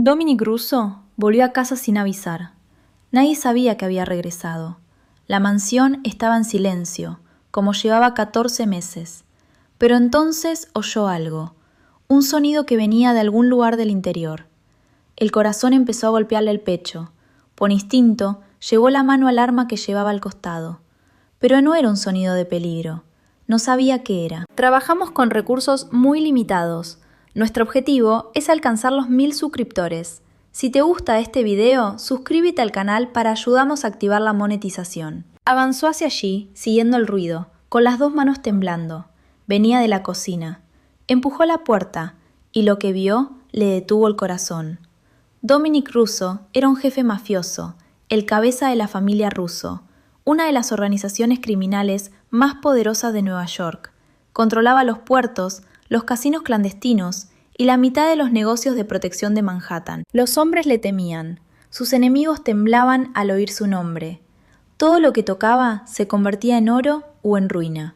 Dominic Russo volvió a casa sin avisar. Nadie sabía que había regresado. La mansión estaba en silencio, como llevaba 14 meses. Pero entonces oyó algo, un sonido que venía de algún lugar del interior. El corazón empezó a golpearle el pecho. Por instinto, llevó la mano al arma que llevaba al costado. Pero no era un sonido de peligro. No sabía qué era. Trabajamos con recursos muy limitados. Nuestro objetivo es alcanzar los 1000 suscriptores. Si te gusta este video, suscríbete al canal para ayudarnos a activar la monetización. Avanzó hacia allí, siguiendo el ruido, con las 2 manos temblando. Venía de la cocina. Empujó la puerta, y lo que vio le detuvo el corazón. Dominic Russo era un jefe mafioso, el cabeza de la familia Russo, una de las organizaciones criminales más poderosas de Nueva York. Controlaba los puertos, los casinos clandestinos y la mitad de los negocios de protección de Manhattan. Los hombres le temían. Sus enemigos temblaban al oír su nombre. Todo lo que tocaba se convertía en oro o en ruina.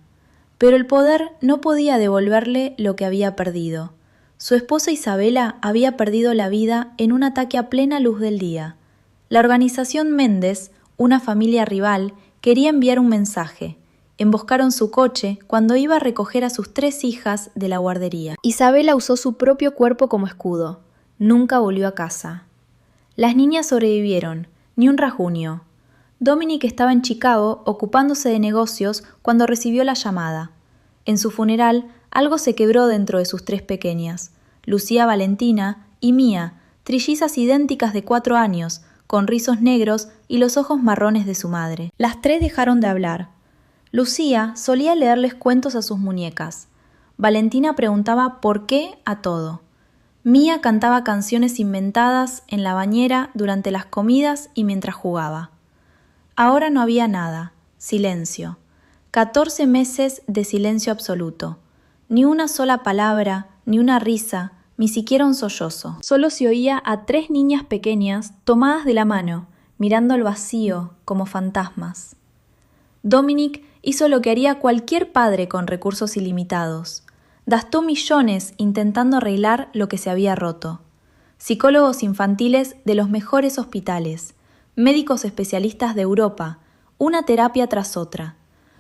Pero el poder no podía devolverle lo que había perdido. Su esposa Isabela había perdido la vida en un ataque a plena luz del día. La organización Méndez, una familia rival, quería enviar un mensaje. Emboscaron su coche cuando iba a recoger a sus 3 hijas de la guardería. Isabela usó su propio cuerpo como escudo. Nunca volvió a casa. Las niñas sobrevivieron, ni un rasguño. Dominic estaba en Chicago ocupándose de negocios cuando recibió la llamada. En su funeral, algo se quebró dentro de sus 3 pequeñas, Lucía, Valentina y Mía, trillizas idénticas de 4 años, con rizos negros y los ojos marrones de su madre. Las 3 dejaron de hablar. Lucía solía leerles cuentos a sus muñecas. Valentina preguntaba por qué a todo. Mía cantaba canciones inventadas en la bañera durante las comidas y mientras jugaba. Ahora no había nada, silencio. 14 meses de silencio absoluto. Ni una sola palabra, ni una risa, ni siquiera un sollozo. Solo se oía a 3 niñas pequeñas tomadas de la mano, mirando al vacío como fantasmas. Dominic hizo lo que haría cualquier padre con recursos ilimitados. Gastó millones intentando arreglar lo que se había roto. Psicólogos infantiles de los mejores hospitales, médicos especialistas de Europa, una terapia tras otra.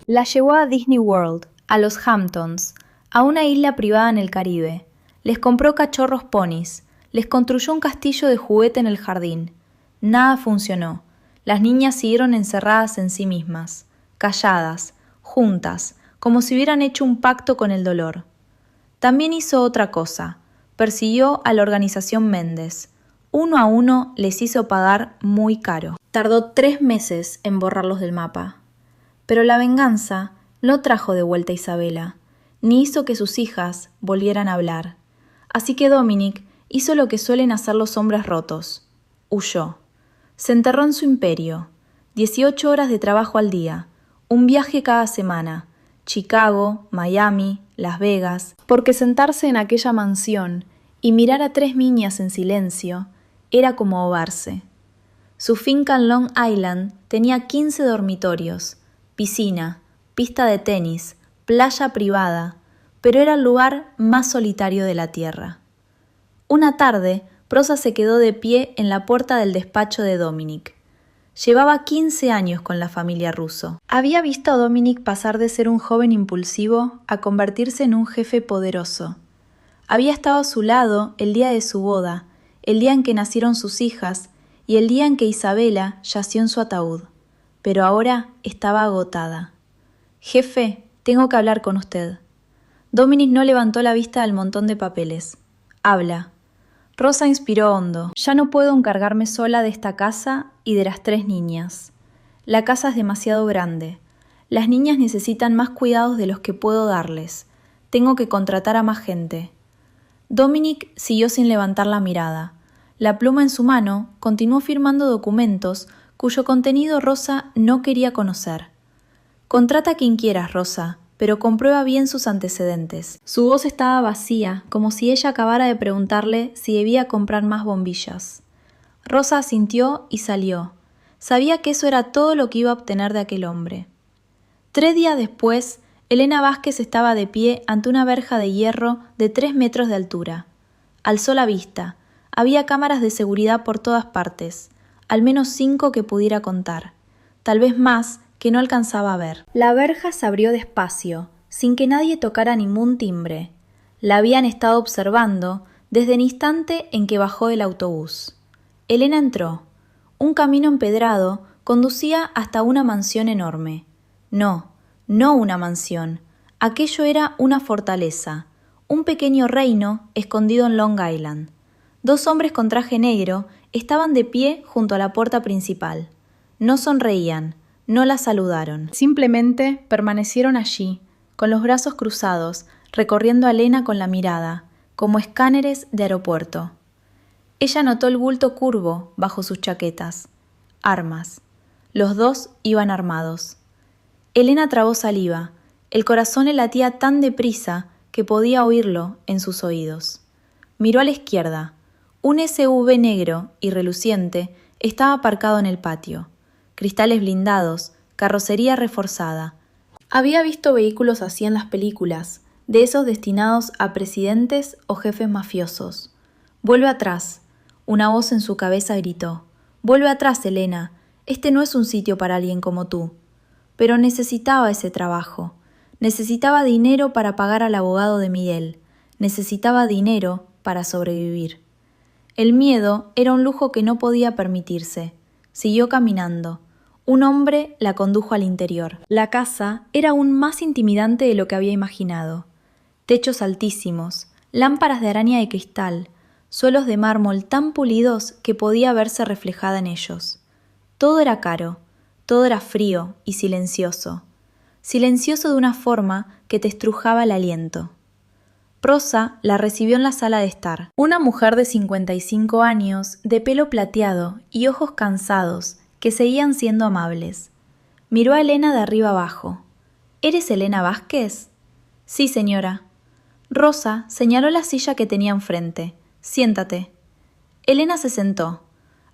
La llevó a Disney World, a los Hamptons, a una isla privada en el Caribe. Les compró cachorros ponis, les construyó un castillo de juguete en el jardín. Nada funcionó. Las niñas siguieron encerradas en sí mismas, calladas, juntas, como si hubieran hecho un pacto con el dolor. También hizo otra cosa. Persiguió a la organización Méndez. Uno a uno les hizo pagar muy caro. Tardó 3 meses en borrarlos del mapa. Pero la venganza no trajo de vuelta a Isabela, ni hizo que sus hijas volvieran a hablar. Así que Dominic hizo lo que suelen hacer los hombres rotos. Huyó. Se enterró en su imperio. 18 horas de trabajo al día. Un viaje cada semana. Chicago, Miami, Las Vegas. Porque sentarse en aquella mansión y mirar a 3 niñas en silencio era como ahogarse. Su finca en Long Island tenía 15 dormitorios, piscina, pista de tenis, playa privada, pero era el lugar más solitario de la tierra. Una tarde, Prosa se quedó de pie en la puerta del despacho de Dominic. Llevaba 15 años con la familia Russo. Había visto a Dominic pasar de ser un joven impulsivo a convertirse en un jefe poderoso. Había estado a su lado el día de su boda, el día en que nacieron sus hijas y el día en que Isabela yació en su ataúd. Pero ahora estaba agotada. «Jefe, tengo que hablar con usted». Dominic no levantó la vista del montón de papeles. «Habla». Rosa inspiró hondo. «Ya no puedo encargarme sola de esta casa y de las 3 niñas. La casa es demasiado grande. Las niñas necesitan más cuidados de los que puedo darles. Tengo que contratar a más gente». Dominic siguió sin levantar la mirada. La pluma en su mano continuó firmando documentos cuyo contenido Rosa no quería conocer. «Contrata a quien quieras, Rosa, pero comprueba bien sus antecedentes». Su voz estaba vacía, como si ella acabara de preguntarle si debía comprar más bombillas. Rosa asintió y salió. Sabía que eso era todo lo que iba a obtener de aquel hombre. 3 días después, Elena Vázquez estaba de pie ante una verja de hierro de 3 metros de altura. Alzó la vista. Había cámaras de seguridad por todas partes, al menos 5 que pudiera contar, tal vez más que no alcanzaba a ver. La verja se abrió despacio, sin que nadie tocara ningún timbre. La habían estado observando desde el instante en que bajó del autobús. Elena entró. Un camino empedrado conducía hasta una mansión enorme. No una mansión. Aquello era una fortaleza, un pequeño reino escondido en Long Island. 2 hombres con traje negro estaban de pie junto a la puerta principal. No sonreían, no la saludaron. Simplemente permanecieron allí, con los brazos cruzados, recorriendo a Elena con la mirada, como escáneres de aeropuerto. Ella notó el bulto curvo bajo sus chaquetas. Armas. Los 2 iban armados. Elena tragó saliva. El corazón le latía tan deprisa que podía oírlo en sus oídos. Miró a la izquierda. Un SUV negro y reluciente estaba aparcado en el patio. Cristales blindados, carrocería reforzada. Había visto vehículos así en las películas, de esos destinados a presidentes o jefes mafiosos. «Vuelve atrás», una voz en su cabeza gritó. «Vuelve atrás, Elena. Este no es un sitio para alguien como tú». Pero necesitaba ese trabajo. Necesitaba dinero para pagar al abogado de Miguel. Necesitaba dinero para sobrevivir. El miedo era un lujo que no podía permitirse. Siguió caminando. Un hombre la condujo al interior. La casa era aún más intimidante de lo que había imaginado. Techos altísimos, lámparas de araña de cristal, suelos de mármol tan pulidos que podía verse reflejada en ellos. Todo era caro. Todo era frío y silencioso. Silencioso de una forma que te estrujaba el aliento. Rosa la recibió en la sala de estar. Una mujer de 55 años, de pelo plateado y ojos cansados, que seguían siendo amables. Miró a Elena de arriba abajo. ¿Eres Elena Vázquez? Sí, señora. Rosa señaló la silla que tenía enfrente. Siéntate. Elena se sentó.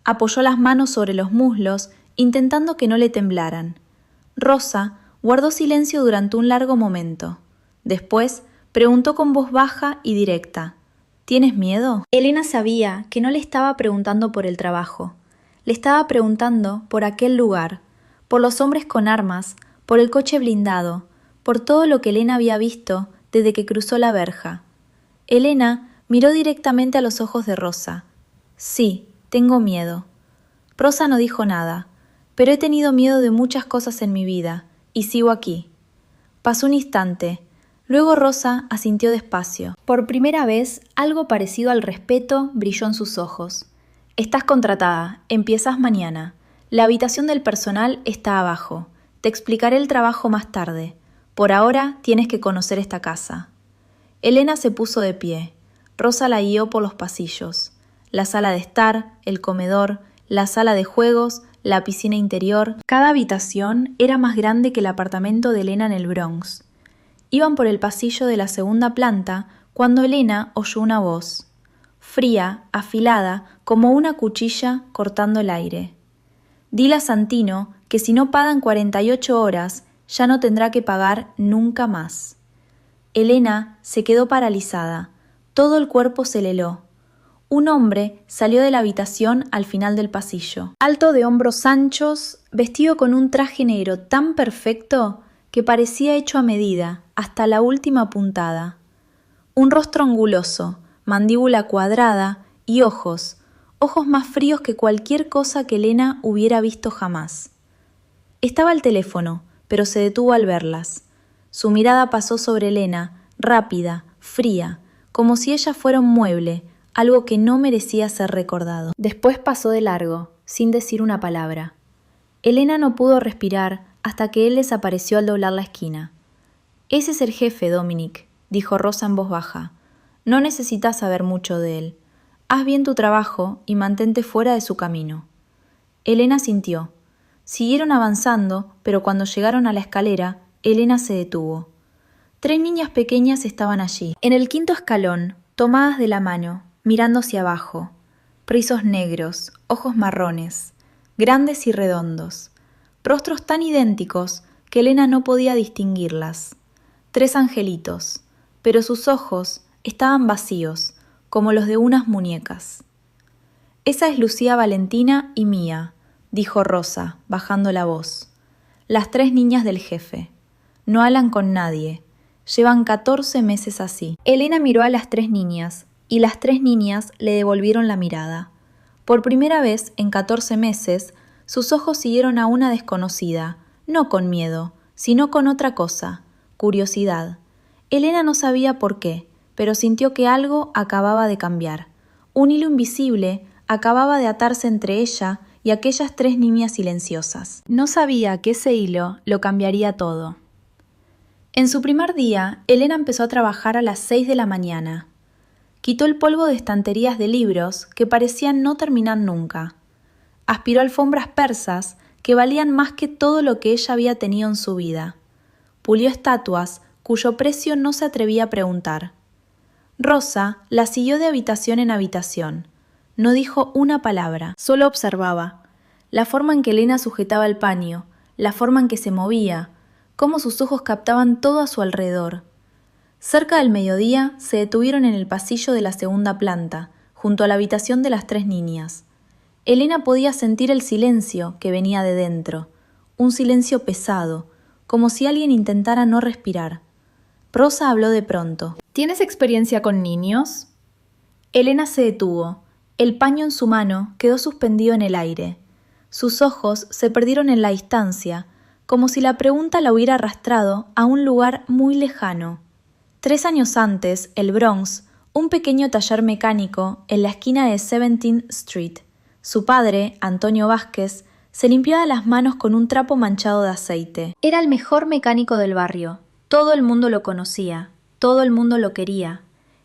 Apoyó las manos sobre los muslos, intentando que no le temblaran. Rosa guardó silencio durante un largo momento. Después preguntó con voz baja y directa. ¿Tienes miedo? Elena sabía que no le estaba preguntando por el trabajo. Le estaba preguntando por aquel lugar, por los hombres con armas, por el coche blindado, por todo lo que Elena había visto desde que cruzó la verja. Elena miró directamente a los ojos de Rosa. Sí, tengo miedo. Rosa no dijo nada. Pero he tenido miedo de muchas cosas en mi vida, y sigo aquí. Pasó un instante. Luego Rosa asintió despacio. Por primera vez, algo parecido al respeto brilló en sus ojos. Estás contratada. Empiezas mañana. La habitación del personal está abajo. Te explicaré el trabajo más tarde. Por ahora tienes que conocer esta casa. Elena se puso de pie. Rosa la guió por los pasillos. La sala de estar, el comedor, la sala de juegos, la piscina interior. Cada habitación era más grande que el apartamento de Elena en el Bronx. Iban por el pasillo de la segunda planta cuando Elena oyó una voz, fría, afilada, como una cuchilla cortando el aire. Dile a Santino que si no pagan 48 horas, ya no tendrá que pagar nunca más. Elena se quedó paralizada. Todo el cuerpo se le heló. Un hombre salió de la habitación al final del pasillo. Alto de hombros anchos, vestido con un traje negro tan perfecto que parecía hecho a medida, hasta la última puntada. Un rostro anguloso, mandíbula cuadrada y ojos más fríos que cualquier cosa que Elena hubiera visto jamás. Estaba al teléfono, pero se detuvo al verlas. Su mirada pasó sobre Elena, rápida, fría, como si ella fuera un mueble, algo que no merecía ser recordado. Después pasó de largo, sin decir una palabra. Elena no pudo respirar hasta que él desapareció al doblar la esquina. «Ese es el jefe, Dominic», dijo Rosa en voz baja. «No necesitas saber mucho de él. Haz bien tu trabajo y mantente fuera de su camino». Elena sintió. Siguieron avanzando, pero cuando llegaron a la escalera, Elena se detuvo. 3 niñas pequeñas estaban allí, en el 5.º escalón, tomadas de la mano, mirando hacia abajo. Rizos negros, ojos marrones, grandes y redondos. Rostros tan idénticos que Elena no podía distinguirlas. 3 angelitos, pero sus ojos estaban vacíos, como los de unas muñecas. Esa es Lucía, Valentina y Mía, dijo Rosa, bajando la voz. Las 3 niñas del jefe. No hablan con nadie. Llevan 14 meses así. Elena miró a las 3 niñas, y las 3 niñas le devolvieron la mirada. Por primera vez en 14 meses, sus ojos siguieron a una desconocida, no con miedo, sino con otra cosa, curiosidad. Elena no sabía por qué, pero sintió que algo acababa de cambiar. Un hilo invisible acababa de atarse entre ella y aquellas 3 niñas silenciosas. No sabía que ese hilo lo cambiaría todo. En su primer día, Elena empezó a trabajar a las 6 de la mañana. Quitó el polvo de estanterías de libros que parecían no terminar nunca. Aspiró alfombras persas que valían más que todo lo que ella había tenido en su vida. Pulió estatuas cuyo precio no se atrevía a preguntar. Rosa la siguió de habitación en habitación. No dijo una palabra, solo observaba. La forma en que Elena sujetaba el paño, la forma en que se movía, cómo sus ojos captaban todo a su alrededor. Cerca del mediodía se detuvieron en el pasillo de la segunda planta, junto a la habitación de las 3 niñas. Elena podía sentir el silencio que venía de dentro, un silencio pesado, como si alguien intentara no respirar. Rosa habló de pronto. ¿Tienes experiencia con niños? Elena se detuvo. El paño en su mano quedó suspendido en el aire. Sus ojos se perdieron en la distancia, como si la pregunta la hubiera arrastrado a un lugar muy lejano. 3 años antes, el Bronx, un pequeño taller mecánico en la esquina de 17th Street. Su padre, Antonio Vázquez, se limpiaba las manos con un trapo manchado de aceite. Era el mejor mecánico del barrio. Todo el mundo lo conocía, todo el mundo lo quería.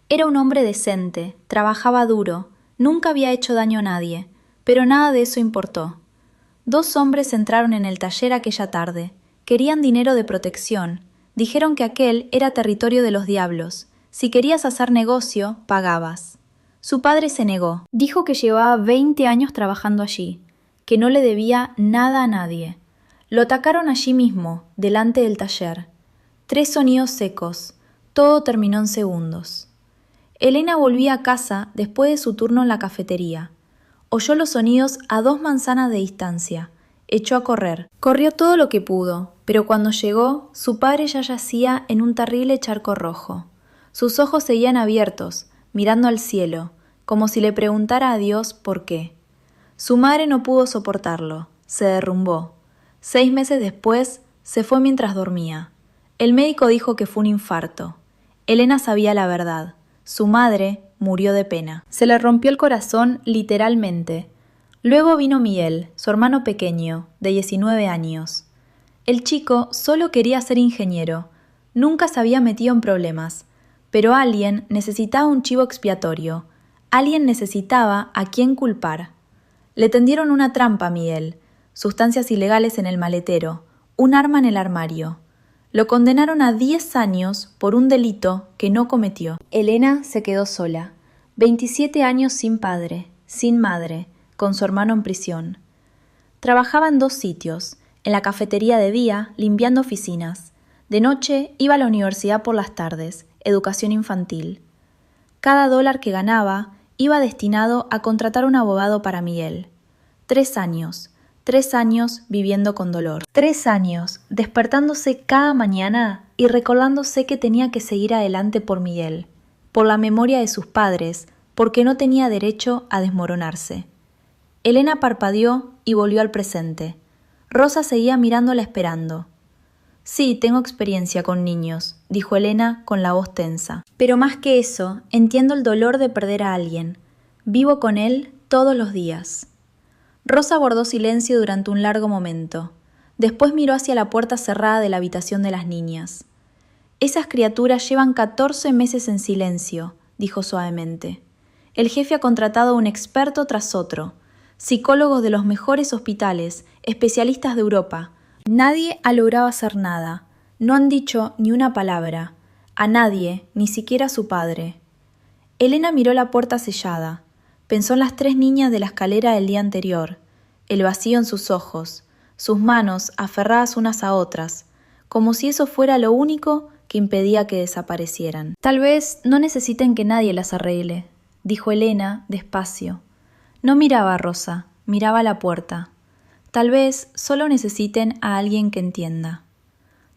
Era un hombre decente, trabajaba duro, nunca había hecho daño a nadie, pero nada de eso importó. 2 hombres entraron en el taller aquella tarde. Querían dinero de protección. Dijeron que aquel era territorio de los diablos. Si querías hacer negocio, pagabas. Su padre se negó. Dijo que llevaba 20 años trabajando allí, que no le debía nada a nadie. Lo atacaron allí mismo, delante del taller. 3 sonidos secos. Todo terminó en segundos. Elena volvía a casa después de su turno en la cafetería. Oyó los sonidos a 2 manzanas de distancia. Echó a correr. Corrió todo lo que pudo, pero cuando llegó, su padre ya yacía en un terrible charco rojo. Sus ojos seguían abiertos, mirando al cielo, como si le preguntara a Dios por qué. Su madre no pudo soportarlo. Se derrumbó. 6 meses después, se fue mientras dormía. El médico dijo que fue un infarto. Elena sabía la verdad. Su madre murió de pena. Se le rompió el corazón literalmente. Luego vino Miguel, su hermano pequeño, de 19 años. El chico solo quería ser ingeniero. Nunca se había metido en problemas. Pero alguien necesitaba un chivo expiatorio. Alguien necesitaba a quien culpar. Le tendieron una trampa a Miguel. Sustancias ilegales en el maletero. Un arma en el armario. Lo condenaron a 10 años por un delito que no cometió. Elena se quedó sola. 27 años sin padre, sin madre, con su hermano en prisión. Trabajaba en 2 sitios. En la cafetería de día, limpiando oficinas. De noche, iba a la universidad por las tardes, educación infantil. Cada dólar que ganaba iba destinado a contratar un abogado para Miguel. 3 años. 3 años viviendo con dolor. 3 años despertándose cada mañana y recordándose que tenía que seguir adelante por Miguel, por la memoria de sus padres, porque no tenía derecho a desmoronarse. Elena parpadeó y volvió al presente. Rosa seguía mirándola esperando. Sí, tengo experiencia con niños, dijo Elena con la voz tensa. Pero más que eso, entiendo el dolor de perder a alguien. Vivo con él todos los días. Rosa guardó silencio durante un largo momento. Después miró hacia la puerta cerrada de la habitación de las niñas. Esas criaturas llevan 14 meses en silencio, dijo suavemente. El jefe ha contratado a un experto tras otro, psicólogos de los mejores hospitales, especialistas de Europa. Nadie ha logrado hacer nada. No han dicho ni una palabra. A nadie, ni siquiera a su padre. Elena miró la puerta sellada. Pensó en las 3 niñas de la escalera del día anterior, el vacío en sus ojos, sus manos aferradas unas a otras, como si eso fuera lo único que impedía que desaparecieran. Tal vez no necesiten que nadie las arregle, dijo Elena despacio. No miraba a Rosa, miraba a la puerta. Tal vez solo necesiten a alguien que entienda.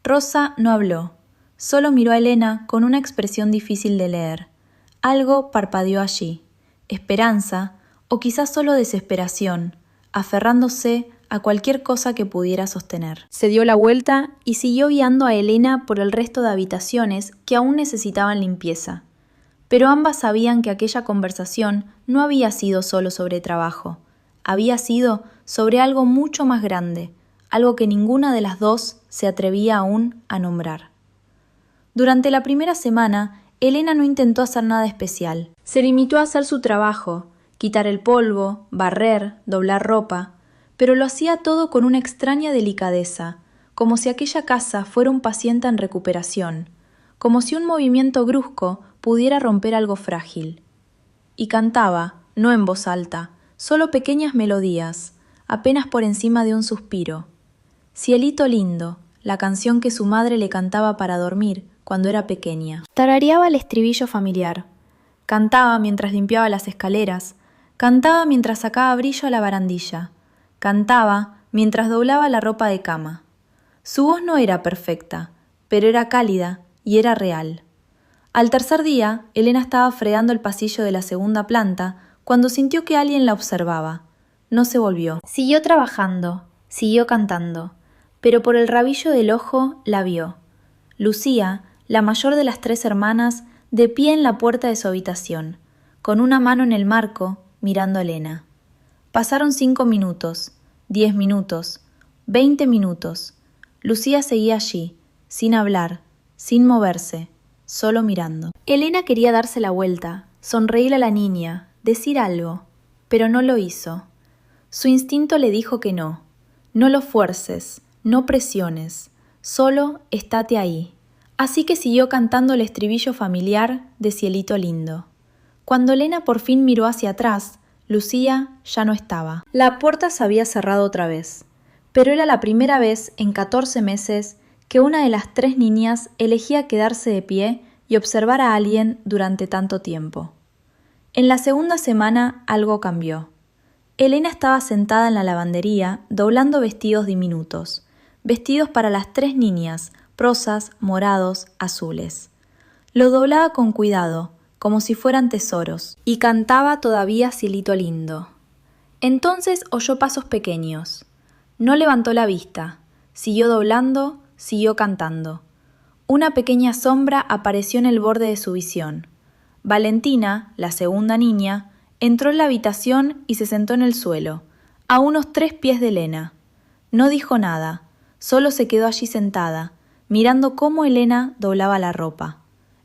Rosa no habló, solo miró a Elena con una expresión difícil de leer. Algo parpadeó allí, esperanza o quizás solo desesperación, aferrándose a cualquier cosa que pudiera sostener. Se dio la vuelta y siguió guiando a Elena por el resto de habitaciones que aún necesitaban limpieza. Pero ambas sabían que aquella conversación no había sido solo sobre trabajo, había sido sobre algo mucho más grande, algo que ninguna de las dos se atrevía aún a nombrar. Durante la primera semana, Elena no intentó hacer nada especial. Se limitó a hacer su trabajo, quitar el polvo, barrer, doblar ropa, pero lo hacía todo con una extraña delicadeza, como si aquella casa fuera un paciente en recuperación, como si un movimiento brusco pudiera romper algo frágil. Y cantaba, no en voz alta, solo pequeñas melodías, apenas por encima de un suspiro. Cielito lindo, la canción que su madre le cantaba para dormir cuando era pequeña. Tarareaba el estribillo familiar. Cantaba mientras limpiaba las escaleras, cantaba mientras sacaba brillo a la barandilla, cantaba mientras doblaba la ropa de cama. Su voz no era perfecta, pero era cálida y era real. Al tercer día, Elena estaba fregando el pasillo de la segunda planta cuando sintió que alguien la observaba. No se volvió. Siguió trabajando, siguió cantando, pero por el rabillo del ojo la vio. Lucía, la mayor de las 3 hermanas, de pie en la puerta de su habitación, con una mano en el marco, mirando a Elena. Pasaron 5 minutos, 10 minutos, 20 minutos. Lucía seguía allí, sin hablar, sin moverse, solo mirando. Elena quería darse la vuelta, sonreír a la niña, decir algo, pero no lo hizo. Su instinto le dijo que no. No lo fuerces, no presiones, solo estate ahí. Así que siguió cantando el estribillo familiar de Cielito lindo. Cuando Elena por fin miró hacia atrás, Lucía ya no estaba. La puerta se había cerrado otra vez, pero era la primera vez en 14 meses que una de las 3 niñas elegía quedarse de pie y observar a alguien durante tanto tiempo. En la segunda semana algo cambió. Elena estaba sentada en la lavandería doblando vestidos diminutos, vestidos para las 3 niñas, rosas, morados, azules. Lo doblaba con cuidado, como si fueran tesoros, y cantaba todavía Cielito lindo. Entonces oyó pasos pequeños. No levantó la vista, siguió doblando, siguió cantando. Una pequeña sombra apareció en el borde de su visión. Valentina, la segunda niña, entró en la habitación y se sentó en el suelo, a unos 3 pies de Elena. No dijo nada, solo se quedó allí sentada, mirando cómo Elena doblaba la ropa.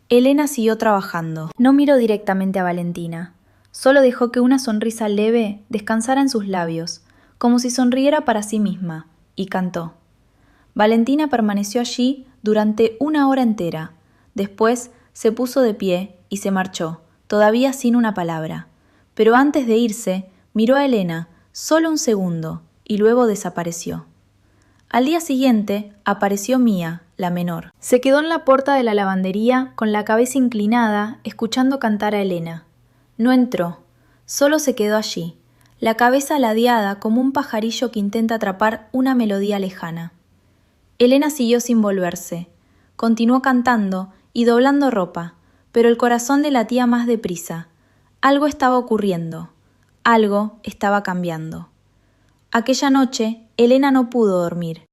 Elena siguió trabajando. No miró directamente a Valentina, solo dejó que una sonrisa leve descansara en sus labios, como si sonriera para sí misma, y cantó. Valentina permaneció allí durante 1 hora entera. Después se puso de pie y se marchó, todavía sin una palabra. Pero antes de irse, miró a Elena, solo un segundo, y luego desapareció. Al día siguiente, apareció Mía, la menor. Se quedó en la puerta de la lavandería con la cabeza inclinada, escuchando cantar a Elena. No entró, solo se quedó allí, la cabeza ladeada como un pajarillo que intenta atrapar una melodía lejana. Elena siguió sin volverse. Continuó cantando y doblando ropa, pero el corazón le latía más deprisa. Algo estaba ocurriendo, algo estaba cambiando. Aquella noche, Elena no pudo dormir.